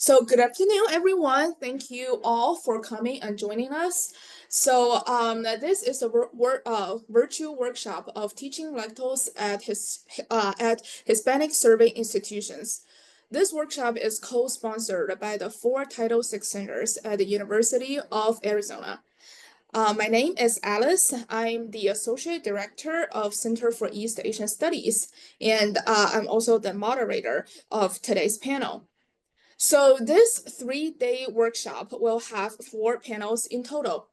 So good afternoon, everyone. Thank you all for coming and joining us. So this is a virtual workshop of teaching lactose at Hispanic-serving institutions. This workshop is co-sponsored by the 4 Title VI centers at the University of Arizona. My name is Alice. I'm the Associate Director of Center for East Asian Studies, and I'm also the moderator of today's panel. So this 3-day workshop will have 4 panels in total.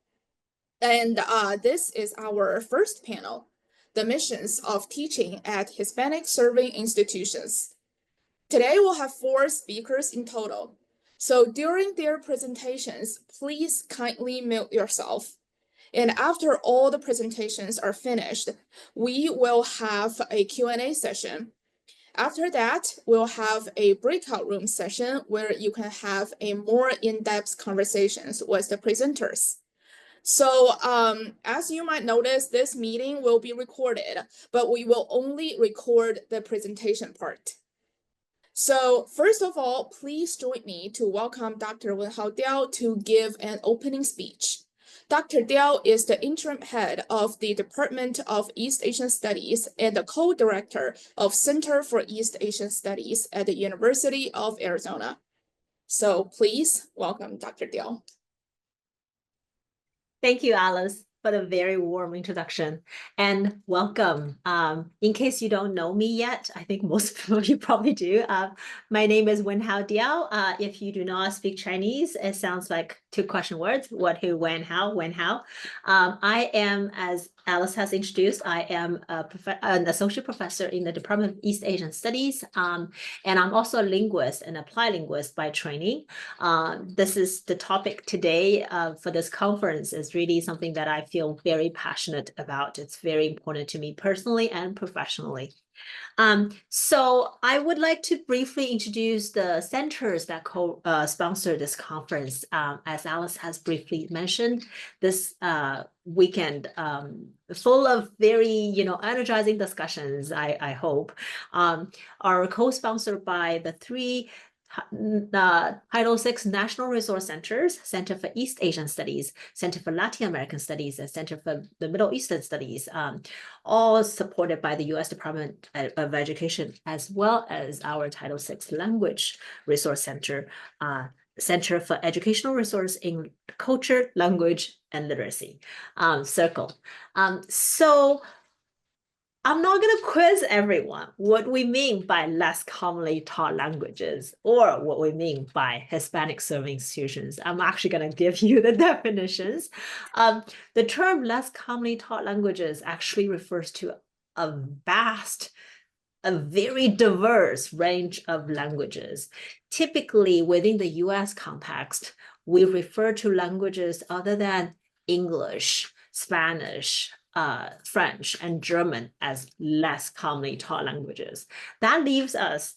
And this is our first panel, the missions of teaching at Hispanic-serving institutions. Today we'll have 4 speakers in total. So during their presentations, please kindly mute yourself. And after all the presentations are finished, we will have a Q&A session. After that, we'll have a breakout room session where you can have a more in-depth conversations with the presenters. So as you might notice, this meeting will be recorded, but we will only record the presentation part. So first of all, please join me to welcome Dr. 𝘏𝘓𝘓𝘓𝘓 to give an opening speech. Dr. 𝘚𝘓 is the interim head of the Department of East Asian Studies and the co-director of Center for East Asian Studies at the University of Arizona. So please welcome Dr. 𝘚𝘓. Thank you, Alice, for the very warm introduction, and welcome. In case you don't know me yet, I think most of you probably do. My name is 𝘏𝘓𝘓𝘓𝘓. If you do not speak Chinese, it sounds like 2 question words: what, who, when, how, when, how. I am, as Alice has introduced, I am an associate professor in the Department of East Asian Studies, and I'm also a linguist and applied linguist by training. This is the topic today for this conference. Is really something that I feel very passionate about. It's very important to me personally and professionally. So I would like to briefly introduce the centers that co-sponsor this conference. As Alice has briefly mentioned, this weekend full of very energizing discussions, I hope, are co-sponsored by the 3 Title VI National Resource Centers: Center for East Asian Studies, Center for Latin American Studies, and Center for the Middle Eastern Studies, all supported by the U.S. Department of Education, as well as our Title VI Language Resource Center, Center for Educational Resource in Culture, Language, and Literacy, CIRCLE. So I'm not going to quiz everyone what we mean by less commonly taught languages or what we mean by Hispanic-serving institutions. I'm actually going to give you the definitions. The term less commonly taught languages actually refers to a very diverse range of languages. Typically, within the US context, we refer to languages other than English, Spanish, French, and German as less commonly taught languages. That leaves us,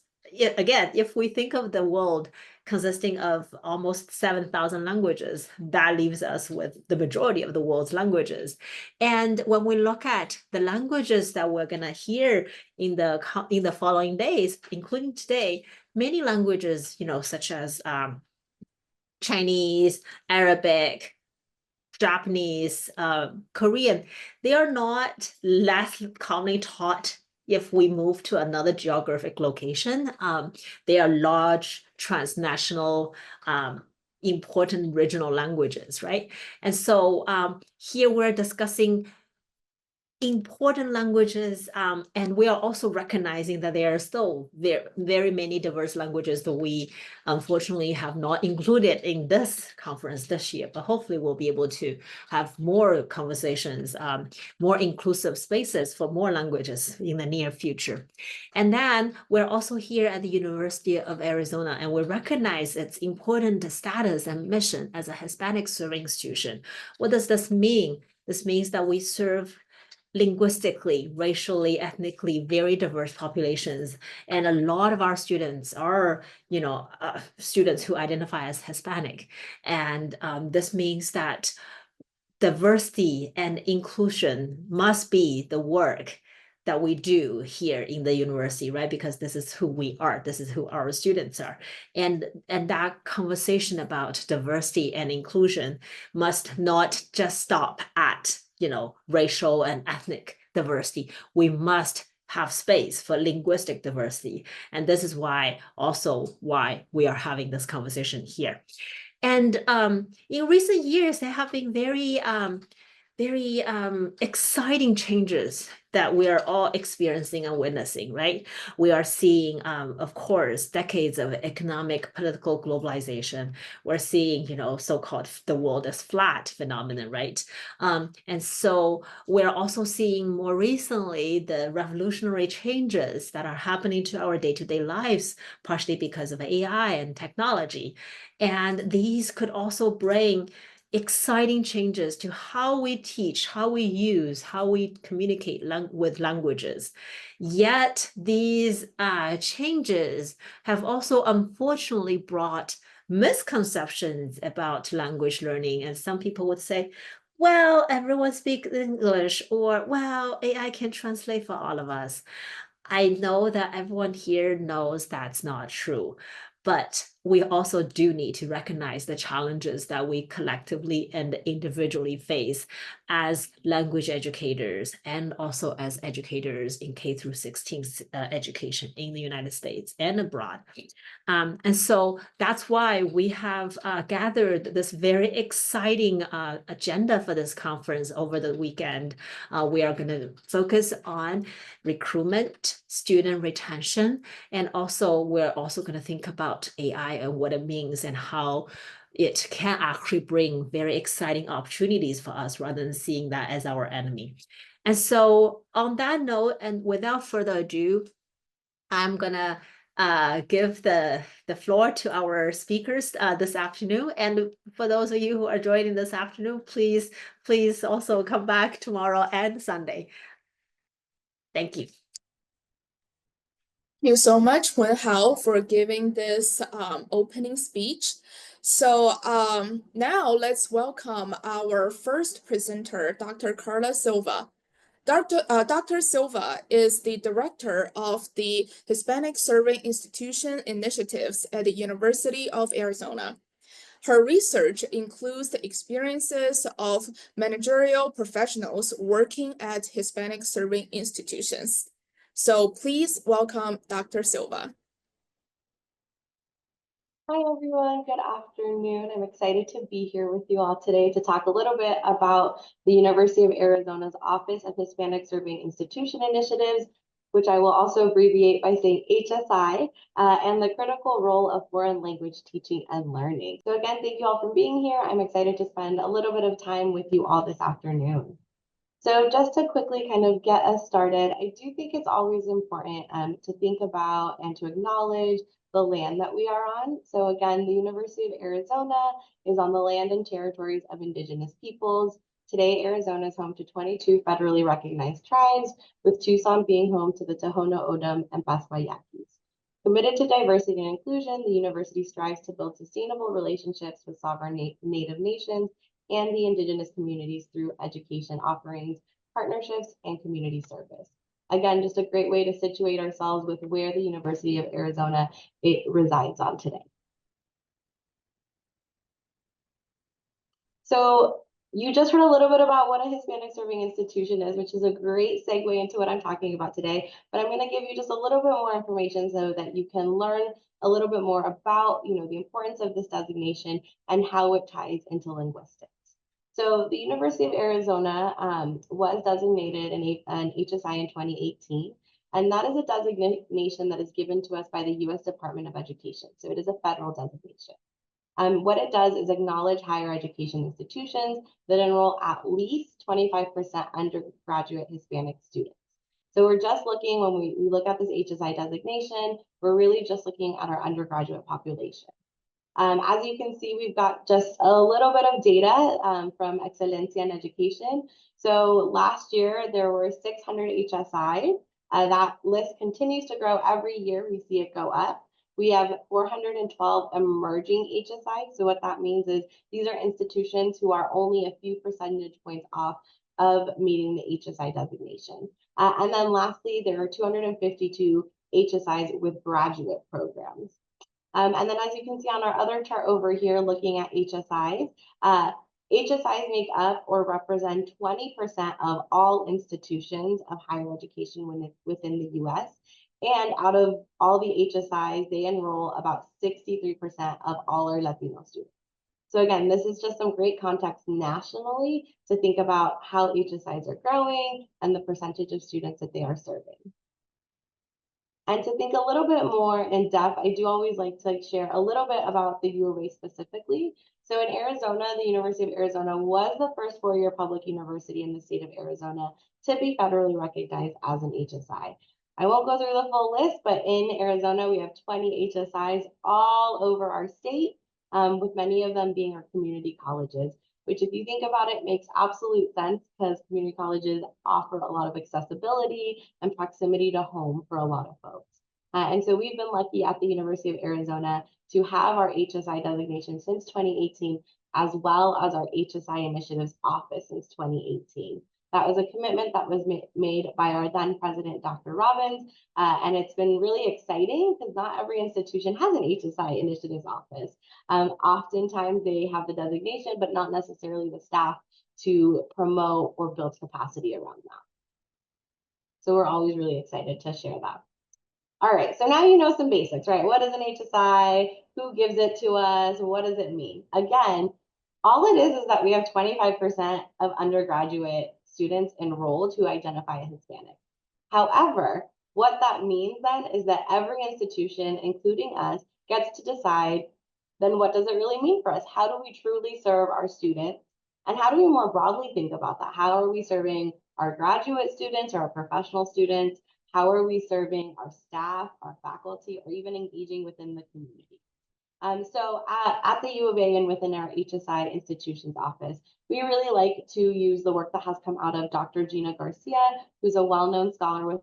again, if we think of the world consisting of almost 7,000 languages, that leaves us with the majority of the world's languages. And when we look at the languages that we're going to hear in the following days, including today, many languages, such as Chinese, Arabic, Japanese, Korean, they are not less commonly taught if we move to another geographic location. They are large, transnational, important regional languages, right? And so here we're discussing important languages, and we are also recognizing that there are still very many diverse languages that we unfortunately have not included in this conference this year, but hopefully we'll be able to have more conversations, more inclusive spaces for more languages in the near future. And then we're also here at the University of Arizona, and we recognize its important status and mission as a Hispanic-serving institution. What does this mean? This means that we serve linguistically, racially, ethnically, very diverse populations. And a lot of our students are, students who identify as Hispanic. And this means that diversity and inclusion must be the work that we do here in the university, right? Because this is who we are, this is who our students are. And that conversation about diversity and inclusion must not just stop at, racial and ethnic diversity. We must have space for linguistic diversity. And this is why we are having this conversation here. And in recent years, there have been very exciting changes that we are all experiencing and witnessing, right? We are seeing, of course, decades of economic, political globalization. We're seeing, so-called the world is flat phenomenon, right? And so we're also seeing more recently the revolutionary changes that are happening to our day-to-day lives, partially because of AI and technology. And these could also bring exciting changes to how we teach, how we use, how we communicate with languages. Yet these changes have also unfortunately brought misconceptions about language learning. And some people would say, well, everyone speaks English, or, well, AI can translate for all of us. I know that everyone here knows that's not true. But we also do need to recognize the challenges that we collectively and individually face as language educators and also as educators in K through 16 education in the United States and abroad. And so that's why we have gathered this very exciting agenda for this conference over the weekend. We are going to focus on recruitment, student retention, and also we're also going to think about AI and what it means and how it can actually bring very exciting opportunities for us rather than seeing that as our enemy. And so on that note, and without further ado, I'm gonna give the floor to our speakers this afternoon. And for those of you who are joining this afternoon, please also come back tomorrow and Sunday. Thank you. Thank you so much, Wen-Hao, for giving this opening speech. So now let's welcome our first presenter, Dr. Karla Silva. Dr. Silva is the director of the Hispanic-Serving Institution Initiatives at the University of Arizona. Her research includes the experiences of managerial professionals working at Hispanic-serving institutions. So please welcome Dr. Silva. Hi, everyone. Good afternoon. I'm excited to be here with you all today to talk a little bit about the University of Arizona's Office of Hispanic-Serving Institution Initiatives, which I will also abbreviate by saying HSI, and the critical role of foreign language teaching and learning. So again, thank you all for being here. I'm excited to spend a little bit of time with you all this afternoon. So just to quickly kind of get us started, I do think it's always important to think about and to acknowledge the land that we are on. So again, the University of Arizona is on the land and territories of Indigenous peoples. Today, Arizona is home to 22 federally recognized tribes, with Tucson being home to the Tohono O'odham and 𝘏𝑃𝑆. Committed to diversity and inclusion, the university strives to build sustainable relationships with sovereign Native nations and the Indigenous communities through education offerings, partnerships, and community service. Again, just a great way to situate ourselves with where the University of Arizona resides on today. So you just heard a little bit about what a Hispanic serving institution is, which is a great segue into what I'm talking about today. But I'm going to give you just a little bit more information so that you can learn a little bit more about, the importance of this designation and how it ties into linguistics. So the University of Arizona was designated an HSI in 2018, and that is a designation that is given to us by the U.S. Department of Education. So it is a federal designation. What it does is acknowledge higher education institutions that enroll at least 25% undergraduate Hispanic students. So we're just looking, when we look at this HSI designation, we're really just looking at our undergraduate population. As you can see, we've got just a little bit of data from Excelencia in Education. So last year, there were 600 HSIs. That list continues to grow every year. We see it go up. We have 412 emerging HSIs. So what that means is these are institutions who are only a few percentage points off of meeting the HSI designation. And then lastly, there are 252 HSIs with graduate programs. And then as you can see on our other chart over here, looking at HSIs, HSIs make up or represent 20% of all institutions of higher education within the US. And out of all the HSIs, they enroll about 63% of all our Latino students. So again, this is just some great context nationally to think about how HSIs are growing and the percentage of students that they are serving. And to think a little bit more in depth, I do always like to share a little bit about the U of A specifically. So in Arizona, the University of Arizona was the first four-year public university in the state of Arizona to be federally recognized as an HSI. I won't go through the full list, but in Arizona, we have 20 HSIs all over our state, with many of them being our community colleges, which if you think about it, makes absolute sense because community colleges offer a lot of accessibility and proximity to home for a lot of folks. And so we've been lucky at the University of Arizona to have our HSI designation since 2018, as well as our HSI Initiatives Office since 2018. That was a commitment that was made by our then president, Dr. Robbins, and it's been really exciting because not every institution has an HSI Initiatives Office. Oftentimes they have the designation, but not necessarily the staff to promote or build capacity around that. So we're always really excited to share that. All right, so now you know some basics, right? What is an HSI? Who gives it to us? What does it mean? Again, all it is that we have 25% of undergraduate students enrolled who identify as Hispanic. However, what that means then is that every institution, including us, gets to decide then what does it really mean for us? How do we truly serve our students? And how do we more broadly think about that? How are we serving our graduate students or our professional students? How are we serving our staff, our faculty, or even engaging within the community? So at the U of A and within our HSI institutions office, we really like to use the work that has come out of Dr. Gina Garcia, who's a well-known scholar with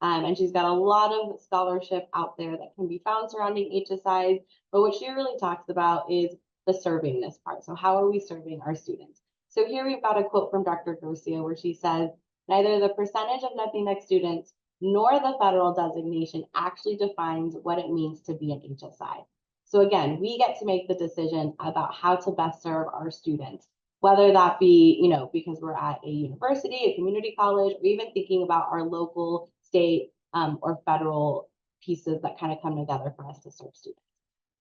and she's got a lot of scholarship out there that can be found surrounding HSIs, but what she really talks about is the servingness part. So how are we serving our students? So here we've got a quote from Dr. Garcia where she says, "Neither the percentage of Latinx students nor the federal designation actually defines what it means to be an HSI." So again, we get to make the decision about how to best serve our students, whether that be, because we're at a university, a community college, or even thinking about our local, state, or federal pieces that kind of come together for us to serve students.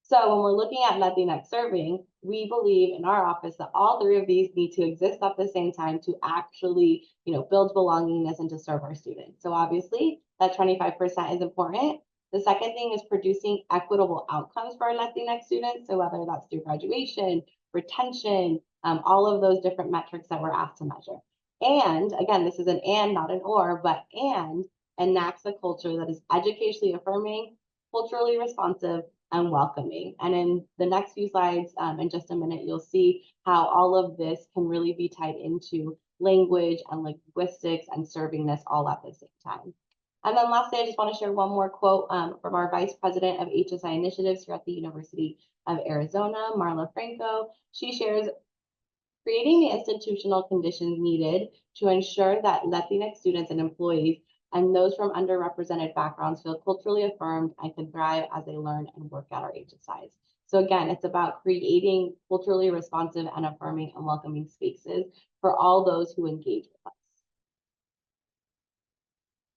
So when we're looking at Latinx serving, we believe in our office that all three of these need to exist at the same time to actually, build belongingness and to serve our students. So obviously that 25% is important. The second thing is producing equitable outcomes for our Latinx students. So whether that's through graduation, retention, all of those different metrics that we're asked to measure. And again, this is an and, not an or, but and enacts a culture that is educationally affirming, culturally responsive, and welcoming. And in the next few slides, in just a minute, you'll see how all of this can really be tied into language and linguistics and servingness all at the same time. And then lastly, I just want to share one more quote from our Vice President of HSI Initiatives here at the University of Arizona, Marla Franco. She shares, "Creating the institutional conditions needed to ensure that Latinx students and employees and those from underrepresented backgrounds feel culturally affirmed and can thrive as they learn and work at our HSIs." So again, it's about creating culturally responsive and affirming and welcoming spaces for all those who engage with us.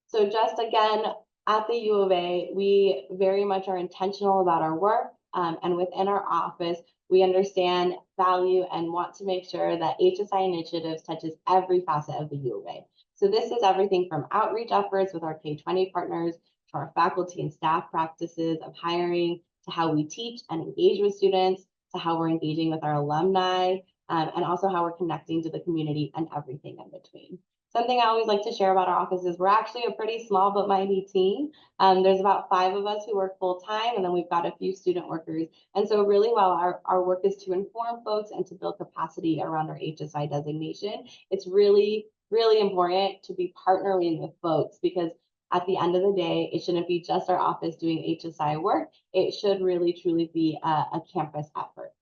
So just again, at the U of A, we very much are intentional about our work, and within our office, we understand, value, and want to make sure that HSI initiatives touches every facet of the U of A. So this is everything from outreach efforts with our K-20 partners, to our faculty and staff practices of hiring, to how we teach and engage with students, to how we're engaging with our alumni, and also how we're connecting to the community and everything in between. Something I always like to share about our office is we're actually a pretty small but mighty team. There's about 5 of us who work full time, and then we've got a few student workers. And so really while our work is to inform folks and to build capacity around our HSI designation, it's really, really important to be partnering with folks, because at the end of the day, it shouldn't be just our office doing HSI work. It should really truly be a campus effort.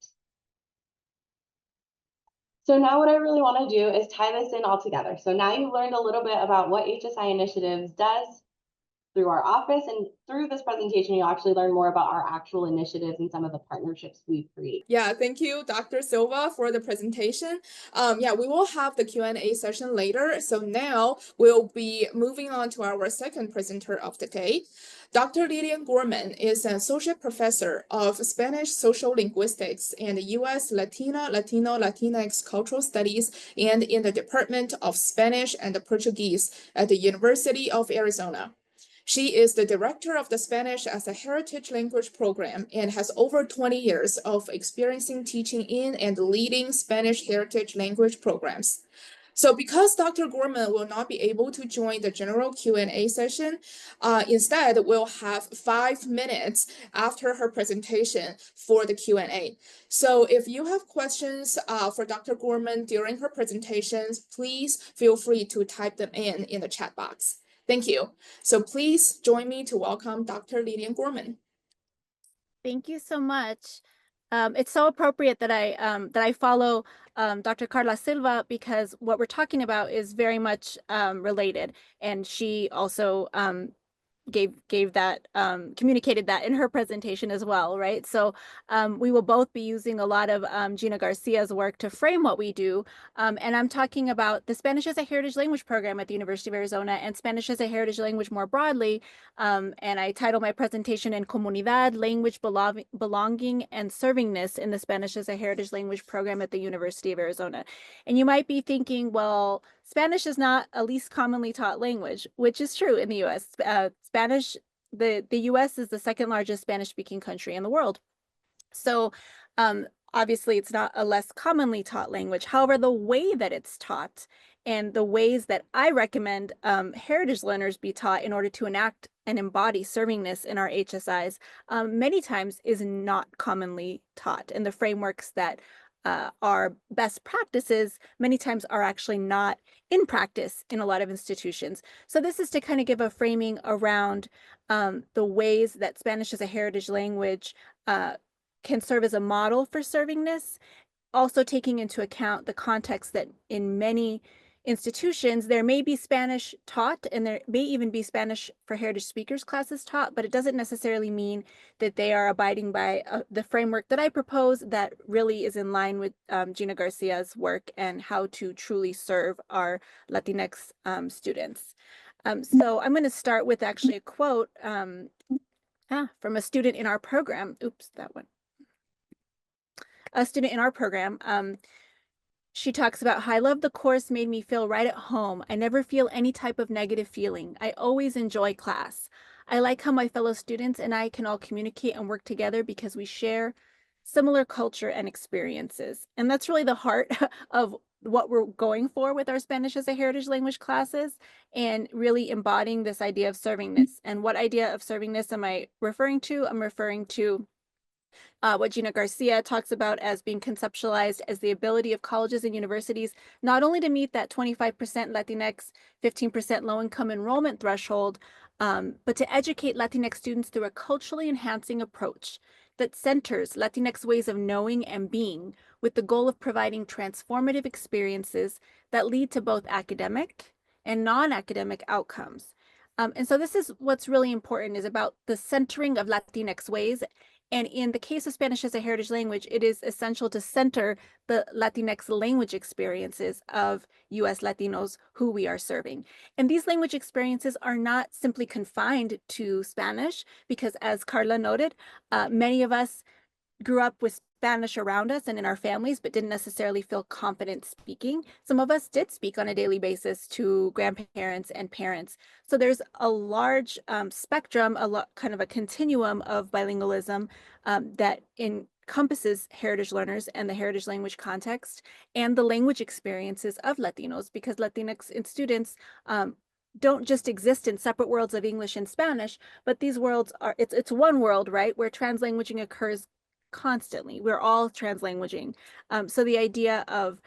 So now what I really want to do is tie this in all together. So now you've learned a little bit about what HSI Initiatives does through our office, and through this presentation, you'll actually learn more about our actual initiatives and some of the partnerships we've created. Yeah, thank you, Dr. Silva, for the presentation. Yeah, we will have the Q&A session later. So now we'll be moving on to our second presenter of the day. Dr. Lillian Gorman is an associate professor of Spanish social linguistics and U.S. Latina, Latino, Latinx cultural studies, and in the Department of Spanish and Portuguese at the University of Arizona. She is the director of the Spanish as a Heritage Language program and has over 20 years of experience teaching in and leading Spanish heritage language programs. So because Dr. Gorman will not be able to join the general Q&A session, instead we'll have 5 minutes after her presentation for the Q&A. So if you have questions for Dr. Gorman during her presentations, please feel free to type them in the chat box. Thank you. So please join me to welcome Dr. Lillian Gorman. Thank you so much. It's so appropriate that I follow Dr. Karla Silva, because what we're talking about is very much related, and she also gave that communicated that in her presentation as well, right? So we will both be using a lot of Gina Garcia's work to frame what we do, and I'm talking about the Spanish as a Heritage Language program at the University of Arizona and Spanish as a Heritage Language more broadly, and I title my presentation in Comunidad, Language, Belonging, and Servingness in the Spanish as a Heritage Language program at the University of Arizona. And you might be thinking, well, Spanish is not a least commonly taught language, which is true in the U.S. Spanish, the U.S. is the second largest Spanish-speaking country in the world. So obviously it's not a less commonly taught language. However, the way that it's taught and the ways that I recommend heritage learners be taught in order to enact and embody servingness in our HSIs many times is not commonly taught. And the frameworks that our best practices many times are actually not in practice in a lot of institutions. So this is to kind of give a framing around the ways that Spanish as a heritage language can serve as a model for servingness, also taking into account the context that in many institutions, there may be Spanish taught, and there may even be Spanish for heritage speakers classes taught, but it doesn't necessarily mean that they are abiding by the framework that I propose that really is in line with Gina Garcia's work and how to truly serve our Latinx students. So I'm going to start with actually a quote from a student in our program. Oops, that one. A student in our program. She talks about how I love the course, made me feel right at home. I never feel any type of negative feeling. I always enjoy class. I like how my fellow students and I can all communicate and work together because we share similar culture and experiences. And that's really the heart of what we're going for with our Spanish as a heritage language classes, and really embodying this idea of servingness. And what idea of servingness am I referring to? I'm referring to what Gina Garcia talks about as being conceptualized as the ability of colleges and universities not only to meet that 25% Latinx, 15% low-income enrollment threshold, but to educate Latinx students through a culturally enhancing approach that centers Latinx ways of knowing and being, with the goal of providing transformative experiences that lead to both academic and non-academic outcomes. And so this is what's really important, is about the centering of Latinx ways. And in the case of Spanish as a heritage language, it is essential to center the Latinx language experiences of U.S. Latinos who we are serving. And these language experiences are not simply confined to Spanish, because as Karla noted, many of us grew up with Spanish around us and in our families, but didn't necessarily feel confident speaking. Some of us did speak on a daily basis to grandparents and parents. So there's a large spectrum, kind of a continuum of bilingualism that encompasses heritage learners and the heritage language context and the language experiences of Latinos, because Latinx students don't just exist in separate worlds of English and Spanish, but these worlds are, it's one world, right, where translanguaging occurs constantly. We're all translanguaging. So the idea of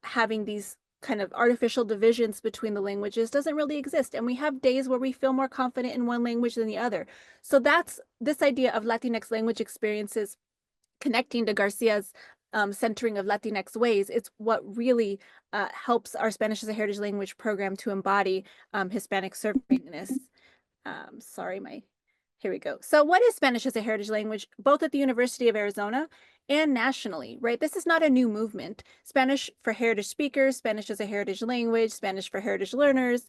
having these kind of artificial divisions between the languages doesn't really exist. And we have days where we feel more confident in one language than the other. So that's this idea of Latinx language experiences connecting to Garcia's centering of Latinx ways, it's what really helps our Spanish as a Heritage Language program to embody Hispanic servingness. Here we go. So what is Spanish as a heritage language, both at the University of Arizona and nationally, right? This is not a new movement. Spanish for heritage speakers, Spanish as a heritage language, Spanish for heritage learners,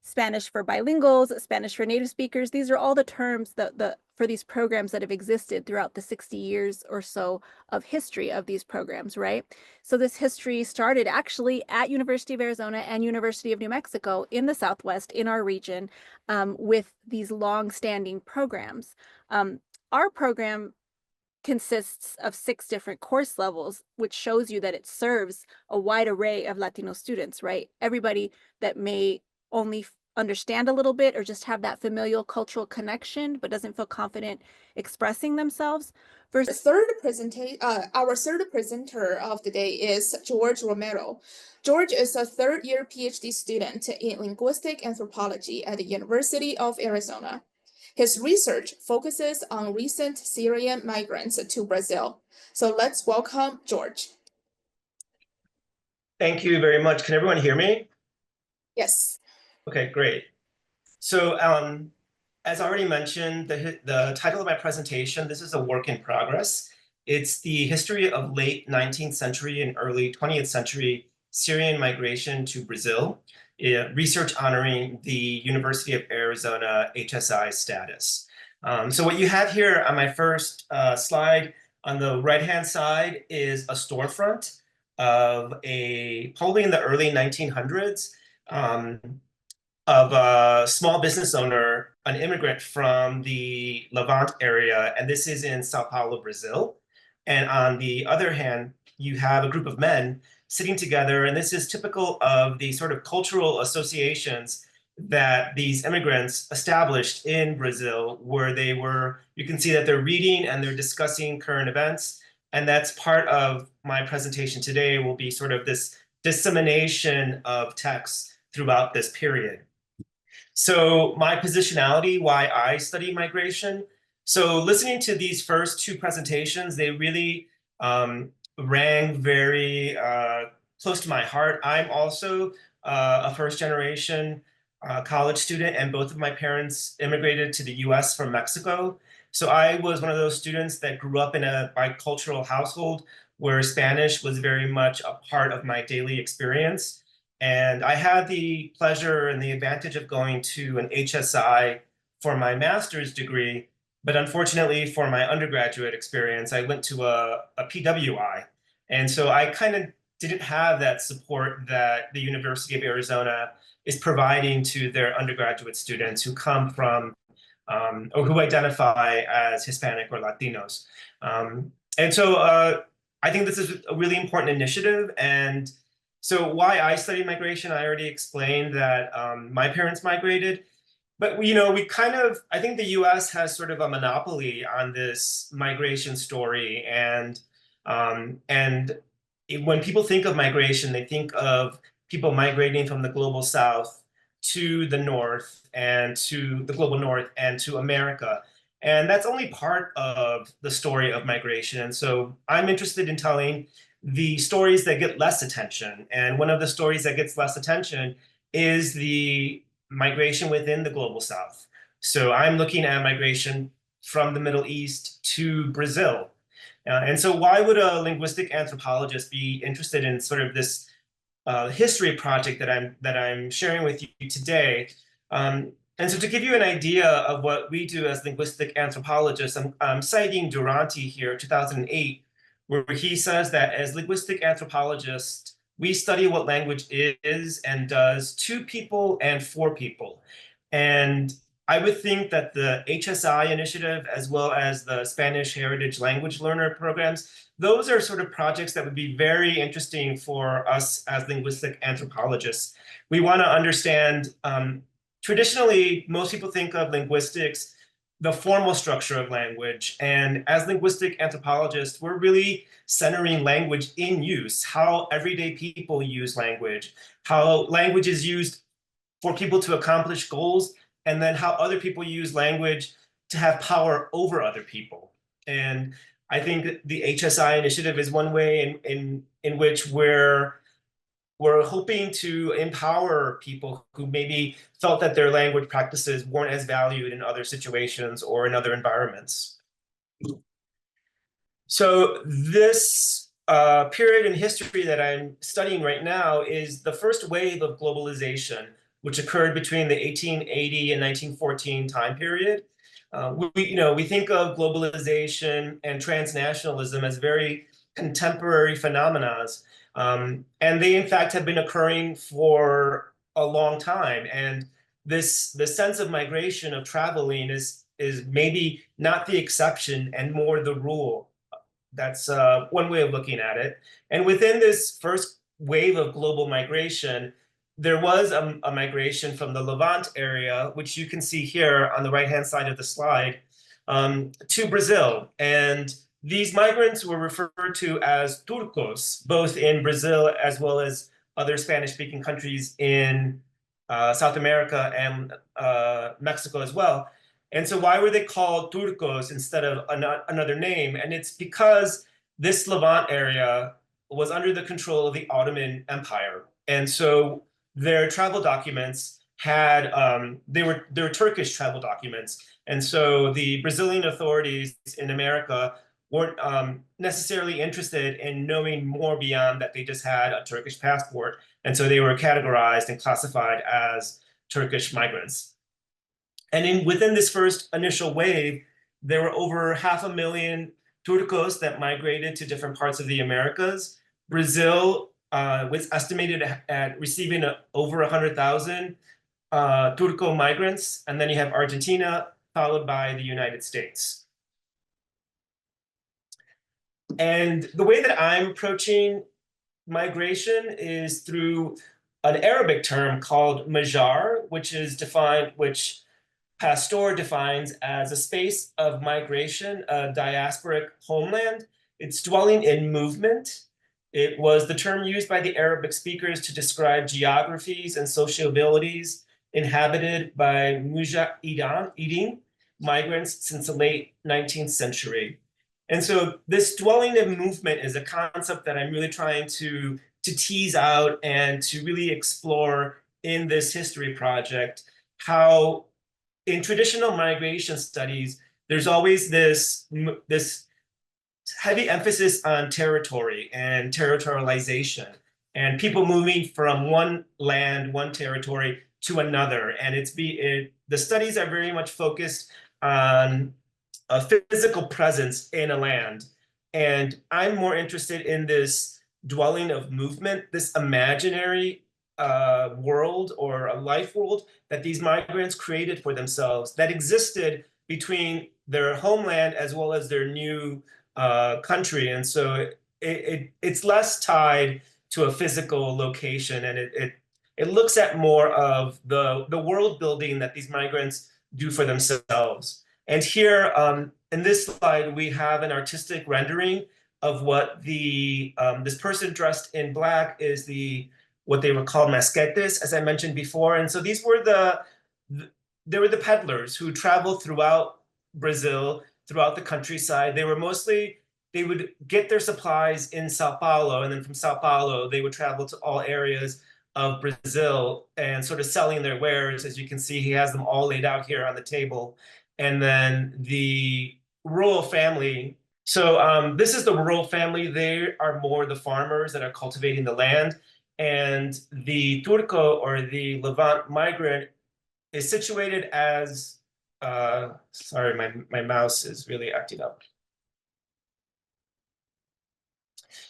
Spanish for bilinguals, Spanish for native speakers. These are all the terms for these programs that have existed throughout the 60 years or so of history of these programs, right? So this history started actually at University of Arizona and University of New Mexico in the Southwest, in our region, with these long-standing programs. Our program consists of 6 different course levels, which shows you that it serves a wide array of Latino students, right? Everybody that may only understand a little bit or just have that familial cultural connection but doesn't feel confident expressing themselves. Our third presenter of the day is George Romero. George is a third-year PhD student in linguistic anthropology at the University of Arizona. His research focuses on recent Syrian migrants to Brazil. So let's welcome George. Thank you very much. Can everyone hear me? Yes. Okay, great. So as already mentioned, the title of my presentation, this is a work in progress. It's the history of late 19th century and early 20th century Syrian migration to Brazil, research honoring the University of Arizona HSI status. So what you have here on my first slide on the right-hand side is a storefront of probably in the early 1900s, of a small business owner, an immigrant from the Levant area, and this is in Sao Paulo, Brazil. And on the other hand, you have a group of men sitting together, and this is typical of the sort of cultural associations that these immigrants established in Brazil, where you can see that they're reading and they're discussing current events. And that's part of my presentation today, will be sort of this dissemination of texts throughout this period. So my positionality, why I study migration. So listening to these first 2 presentations, they really rang very close to my heart. I'm also a first-generation college student, and both of my parents immigrated to the US from Mexico. So I was one of those students that grew up in a bicultural household where Spanish was very much a part of my daily experience. And I had the pleasure and the advantage of going to an HSI for my master's degree, but unfortunately for my undergraduate experience, I went to a PWI. And so I kind of didn't have that support that the University of Arizona is providing to their undergraduate students who come from or who identify as Hispanic or Latinos. And so I think this is a really important initiative. And so why I study migration, I already explained that my parents migrated. But I think the US has sort of a monopoly on this migration story. And when people think of migration, they think of people migrating from the global South to the North and to the global North and to America. And that's only part of the story of migration. And so I'm interested in telling the stories that get less attention. And one of the stories that gets less attention is the migration within the global South. So I'm looking at migration from the Middle East to Brazil. And so why would a linguistic anthropologist be interested in sort of this history project that I'm sharing with you today? And so to give you an idea of what we do as linguistic anthropologists, I'm citing Duranty here, 2008, where he says that as linguistic anthropologists, we study what language is and does to people and for people. And I would think that the HSI initiative, as well as the Spanish Heritage Language Learner programs, those are sort of projects that would be very interesting for us as linguistic anthropologists. We want to understand, traditionally, most people think of linguistics, the formal structure of language. And as linguistic anthropologists, we're really centering language in use, how everyday people use language, how language is used for people to accomplish goals, and then how other people use language to have power over other people. And I think the HSI initiative is one way in which we're hoping to empower people who maybe felt that their language practices weren't as valued in other situations or in other environments. So this period in history that I'm studying right now is the first wave of globalization, which occurred between the 1880 and 1914 time period. We think of globalization and transnationalism as very contemporary phenomena, and they in fact have been occurring for a long time. And the sense of migration, of traveling, is maybe not the exception and more the rule. That's one way of looking at it. And within this first wave of global migration, there was a migration from the Levant area, which you can see here on the right-hand side of the slide, to Brazil. And these migrants were referred to as turcos, both in Brazil as well as other Spanish-speaking countries in South America and Mexico as well. And so why were they called turcos instead of another name? And it's because this Levant area was under the control of the Ottoman Empire. And so their travel documents had, they were Turkish travel documents. And so the Brazilian authorities in America weren't necessarily interested in knowing more beyond that they just had a Turkish passport. And so they were categorized and classified as Turkish migrants. And within this first initial wave, there were over 500,000 turcos that migrated to different parts of the Americas. Brazil was estimated at receiving over 100,000 Turco migrants. And then you have Argentina, followed by the United States. And the way that I'm approaching migration is through an Arabic term called majar, which Pasteur defines as a space of migration, a diasporic homeland. It's dwelling in movement. It was the term used by the Arabic speakers to describe geographies and sociabilities inhabited by mujahideen migrants since the late 19th century. And so this dwelling in movement is a concept that I'm really trying to tease out and to really explore in this history project, how in traditional migration studies, there's always this heavy emphasis on territory and territorialization and people moving from one land, one territory to another. And the studies are very much focused on a physical presence in a land. And I'm more interested in this dwelling of movement, this imaginary world or a life world that these migrants created for themselves that existed between their homeland as well as their new country. And so it's less tied to a physical location, and it looks at more of the world building that these migrants do for themselves. And here in this slide, we have an artistic rendering of what this person dressed in black is what they were called masquetes, as I mentioned before. And so these were they were the peddlers who traveled throughout Brazil, throughout the countryside. They would get their supplies in Sao Paulo, and then from Sao Paulo, they would travel to all areas of Brazil and sort of selling their wares. As you can see, he has them all laid out here on the table. And then the rural family. So this is the rural family. They are more the farmers that are cultivating the land. And the Turco, or the Levant migrant, is situated as, sorry, my mouse is really acting up.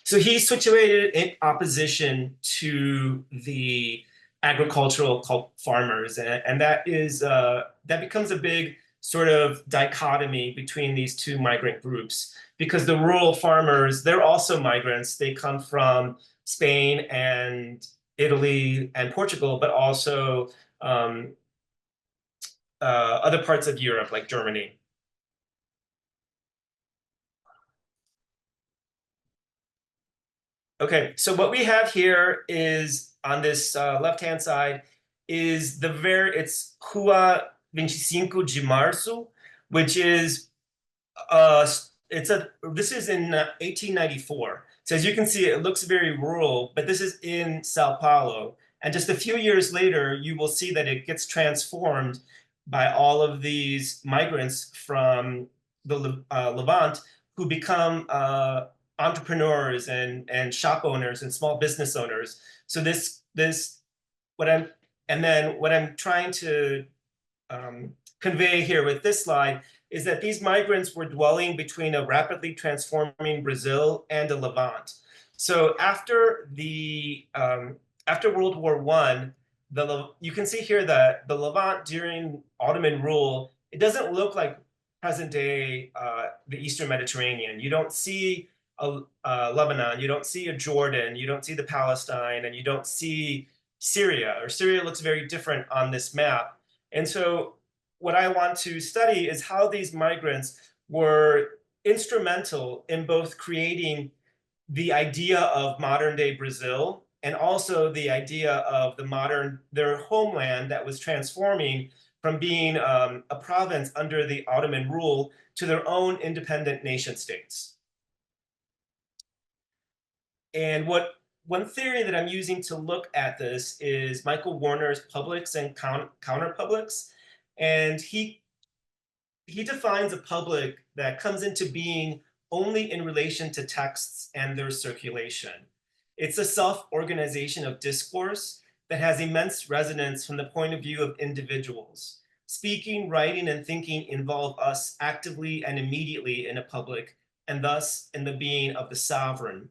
So he's situated in opposition to the agricultural farmers. And that becomes a big sort of dichotomy between these two migrant groups, because the rural farmers, they're also migrants. They come from Spain and Italy and Portugal, but also other parts of Europe, like Germany. Okay, so what we have here is on this left-hand side is it's Rua 25 de Março, which is this is in 1894. So as you can see, it looks very rural, but this is in Sao Paulo. And just a few years later, you will see that it gets transformed by all of these migrants from the Levant who become entrepreneurs and shop owners and small business owners. So what I'm trying to convey here with this slide is that these migrants were dwelling between a rapidly transforming Brazil and a Levant. So after World War I, you can see here that the Levant during Ottoman rule, it doesn't look like present day the Eastern Mediterranean. You don't see Lebanon, you don't see a Jordan, you don't see the Palestine, and you don't see Syria, or Syria looks very different on this map. And so what I want to study is how these migrants were instrumental in both creating the idea of modern day Brazil and also the idea of their homeland that was transforming from being a province under the Ottoman rule to their own independent nation states. And one theory that I'm using to look at this is Michael Warner's publics and counterpublics. And he defines a public that comes into being only in relation to texts and their circulation. It's a self-organization of discourse that has immense resonance from the point of view of individuals. Speaking, writing, and thinking involve us actively and immediately in a public, and thus in the being of the sovereign.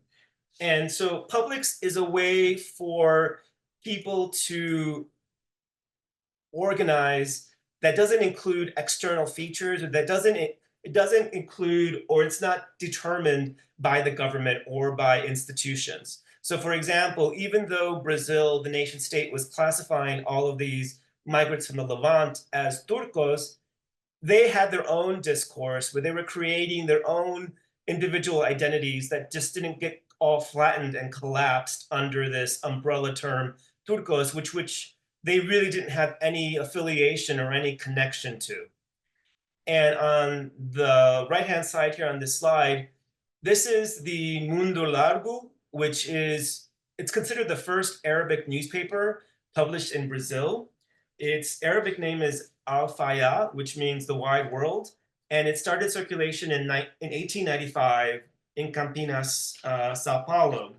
And so publics is a way for people to organize that doesn't include external features, or it doesn't include, or it's not determined by the government or by institutions. So for example, even though Brazil, the nation state, was classifying all of these migrants from the Levant as Turcos, they had their own discourse where they were creating their own individual identities that just didn't get all flattened and collapsed under this umbrella term Turcos, which they really didn't have any affiliation or any connection to. And on the right-hand side here on this slide, this is the Mundo Largo, it's considered the first Arabic newspaper published in Brazil. Its Arabic name is 𝘏𝘓𝘓, which means the wide world. And it started circulation in 1895 in Campinas, Sao Paulo.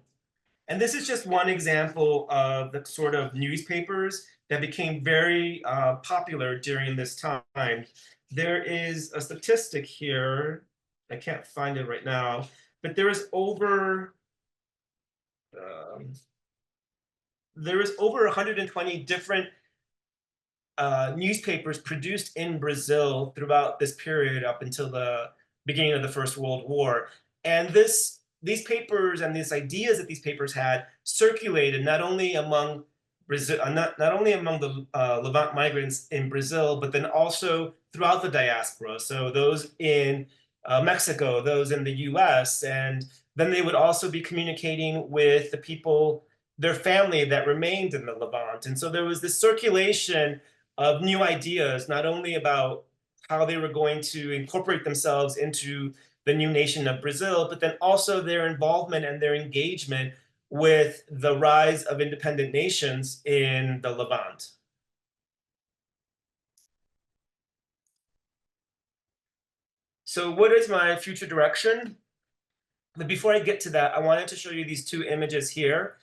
And this is just one example of the sort of newspapers that became very popular during this time. There is a statistic here, I can't find it right now, but there is over 120 different newspapers produced in Brazil throughout this period up until the beginning of the First World War. And these papers and these ideas that these papers had circulated not only among Brazil, not only among the Levant migrants in Brazil, but then also throughout the diaspora. So those in Mexico, those in the US, and then they would also be communicating with the people, their family that remained in the Levant. And so there was this circulation of new ideas, not only about how they were going to incorporate themselves into the new nation of Brazil, but then also their involvement and their engagement with the rise of independent nations in the Levant. So what is my future direction? But before I get to that, I wanted to show you these two images here.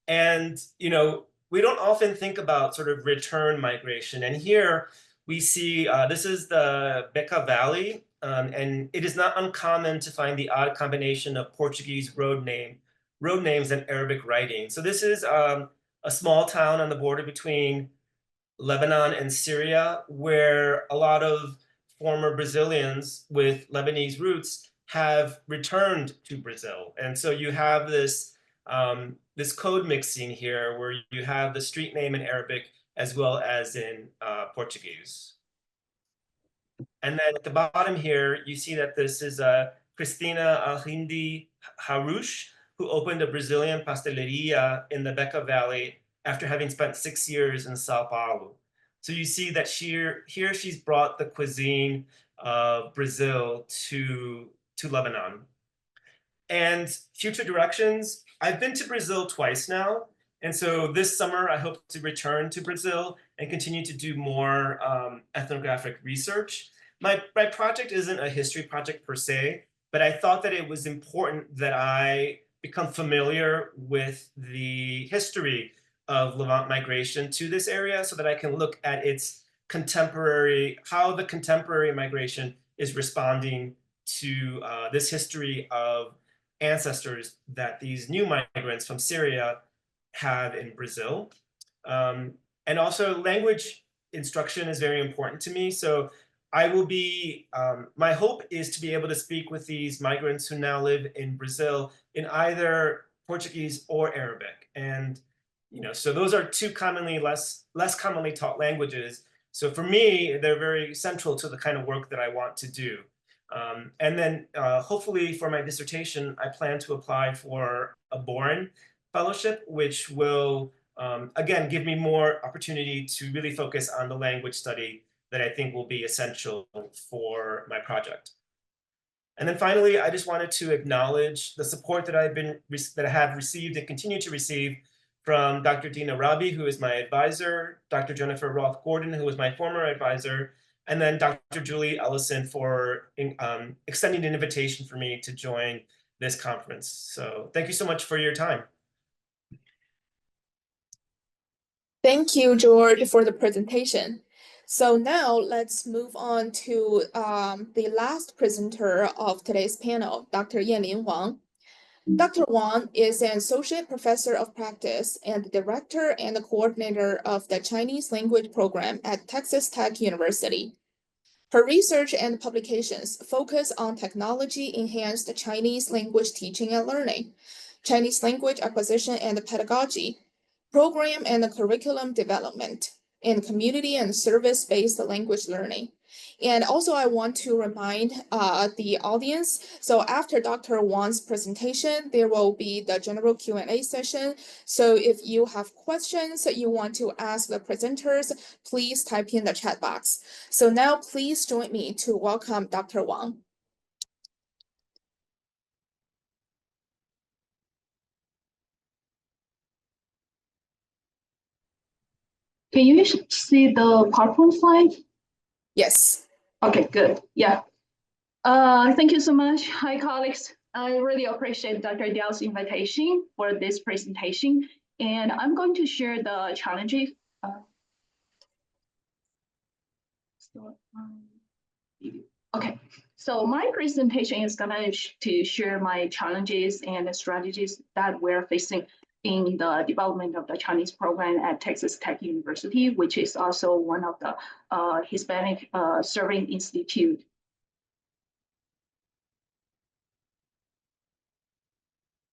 And, you know, we don't often think about sort of return migration. And here we see, this is the Beca Valley, and it is not uncommon to find the odd combination of Portuguese road names and Arabic writing. So this is a small town on the border between Lebanon and Syria, where a lot of former Brazilians with Lebanese roots have returned to Brazil. And so you have this this code mixing here where you have the street name in Arabic as well as in Portuguese. And then at the bottom here, you see that this is Cristina Alhindi-Harouche, who opened a Brazilian pasteleria in the Beca Valley after having spent 6 years in Sao Paulo. So you see that here she's brought the cuisine of Brazil to to Lebanon. And future directions, I've been to Brazil twice now. And so this summer, I hope to return to Brazil and continue to do more ethnographic research. My project isn't a history project per se, but I thought that it was important that I become familiar with the history of Levant migration to this area so that I can look at its contemporary, how the contemporary migration is responding to this history of ancestors that these new migrants from Syria have in Brazil. And also language instruction is very important to me. So I will be, my hope is to be able to speak with these migrants who now live in Brazil in either Portuguese or Arabic. And, so those are two less commonly taught languages. So for me, they're very central to the kind of work that I want to do. And then hopefully for my dissertation, I plan to apply for a Boren fellowship, which will, again, give me more opportunity to really focus on the language study that I think will be essential for my project. And then finally, I just wanted to acknowledge the support that I have received and continue to receive from Dr. Dina Rabi, who is my advisor, Dr. Jennifer Roth Gordon, who was my former advisor, and then Dr. Julie Ellison for extending an invitation for me to join this conference. So thank you so much for your time. Thank you, George, for the presentation. So now let's move on to the last presenter of today's panel, Dr. Yanlin Wang. Dr. Wang is an associate professor of practice and the director and the coordinator of the Chinese language program at Texas Tech University. Her research and publications focus on technology-enhanced Chinese language teaching and learning, Chinese language acquisition and pedagogy, program and curriculum development, and community and service-based language learning. And also I want to remind the audience, so after Dr. Wang's presentation, there will be the general Q&A session. So if you have questions that you want to ask the presenters, please type in the chat box. So now please join me to welcome Dr. Wang. Can you see the PowerPoint slide? Yes. Okay, good. Yeah. Thank you so much. Hi, colleagues. I really appreciate Dr. 𝘠𝘠𝘚's invitation for this presentation. And I'm going to share the challenges. Okay, so my presentation is going to share my challenges and the strategies that we're facing in the development of the Chinese program at Texas Tech University, which is also one of the Hispanic-Serving institute.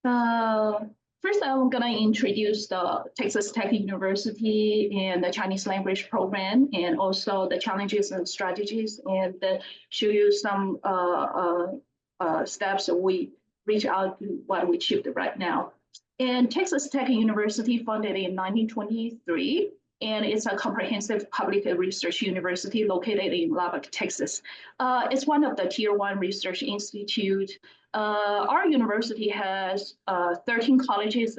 First, I'm going to introduce the Texas Tech University and the Chinese language program, and also the challenges and strategies, and show you some steps that we reach out to what we achieved right now. And Texas Tech University, founded in 1923, and it's a comprehensive public research university located in Lubbock, Texas. It's one of the Tier 1 research institutes. Our university has 13 colleges,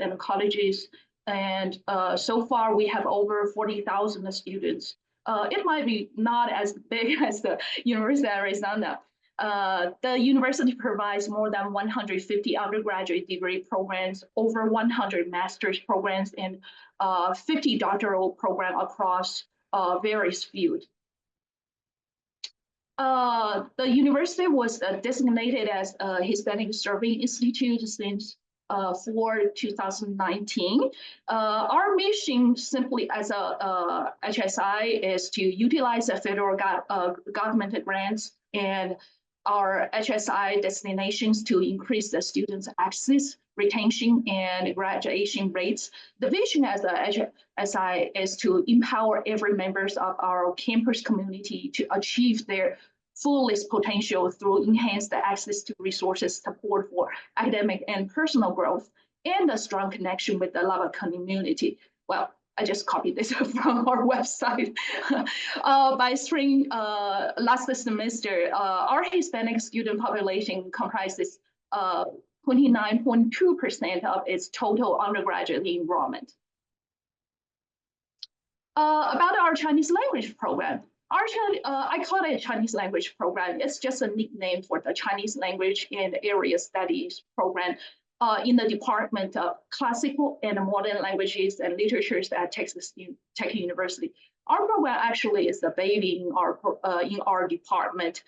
and so far we have over 40,000 students. It might be not as big as the University of Arizona. The university provides more than 150 undergraduate degree programs, over 100 master's programs, and 50 doctoral programs across various fields. The university was designated as a Hispanic-Serving institute since for 2019. Our mission, simply as a HSI, is to utilize the federal government grants and our HSI destinations to increase the students' access, retention, and graduation rates. The vision as a HSI is to empower every members of our campus community to achieve their fullest potential through enhanced access to resources, support for academic and personal growth, and a strong connection with the Lubbock community. Well, I just copied this from our website. By spring last semester, our Hispanic student population comprises 29.2% of its total undergraduate enrollment. About our Chinese language program, I call it Chinese language program. It's just a nickname for the Chinese language and area studies program in the Department of Classical and Modern Languages and Literatures at Texas Tech University. Our program actually is a baby in our department.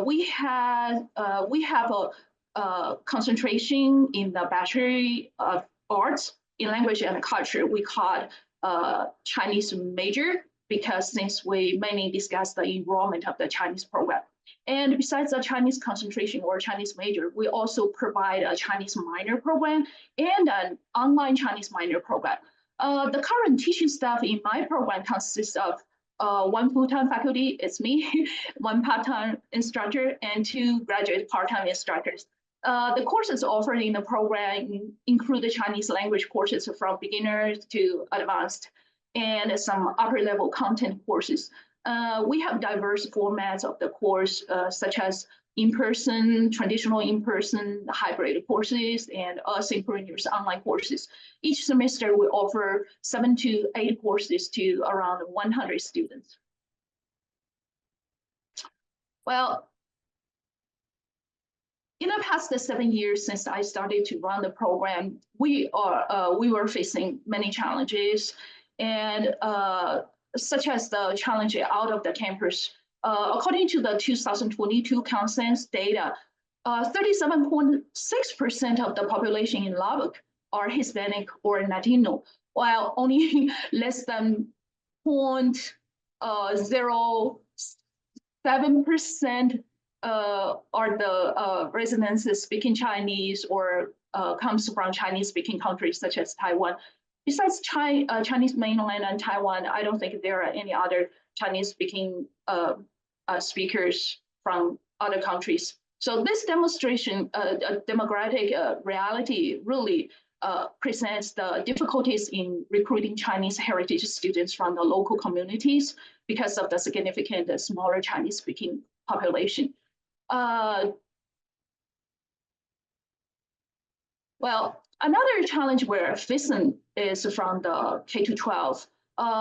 We have a concentration in the Bachelor of Arts in Language and Culture. We call it Chinese major, because since we mainly discuss the enrollment of the Chinese program. And besides the Chinese concentration or Chinese major, we also provide a Chinese minor program and an online Chinese minor program. The current teaching staff in my program consists of one full-time faculty, it's me, one part-time instructor, and two graduate part-time instructors. The courses offered in the program include the Chinese language courses from beginners to advanced, and some upper-level content courses. We have diverse formats of the course, such as in-person, traditional in-person, hybrid courses, and asynchronous online courses. Each semester, we offer 7 to 8 courses to around 100 students. Well, in the past 7 years since I started to run the program, we were facing many challenges, and such as the challenge out of the campus. According to the 2022 consensus data, 37.6% of the population in Lubbock are Hispanic or Latino, while only less than 0.07% are the residents speaking Chinese or comes from Chinese-speaking countries such as Taiwan. Besides Chinese mainland and Taiwan, I don't think there are any other Chinese-speaking speakers from other countries. So this demonstration, demographic reality really presents the difficulties in recruiting Chinese heritage students from the local communities because of the significant smaller Chinese-speaking population. Well, another challenge we're facing is from the K-12.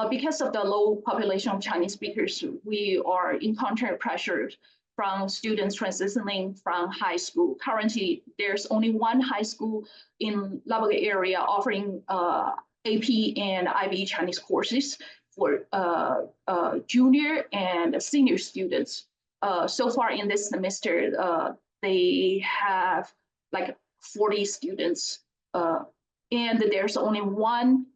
Because of the low population of Chinese speakers, we are encountering pressure from students transitioning from high school. Currently, there's only one high school in Lubbock area offering AP and IB Chinese courses for junior and senior students. So far in this semester, they have like 40 students, and there's only one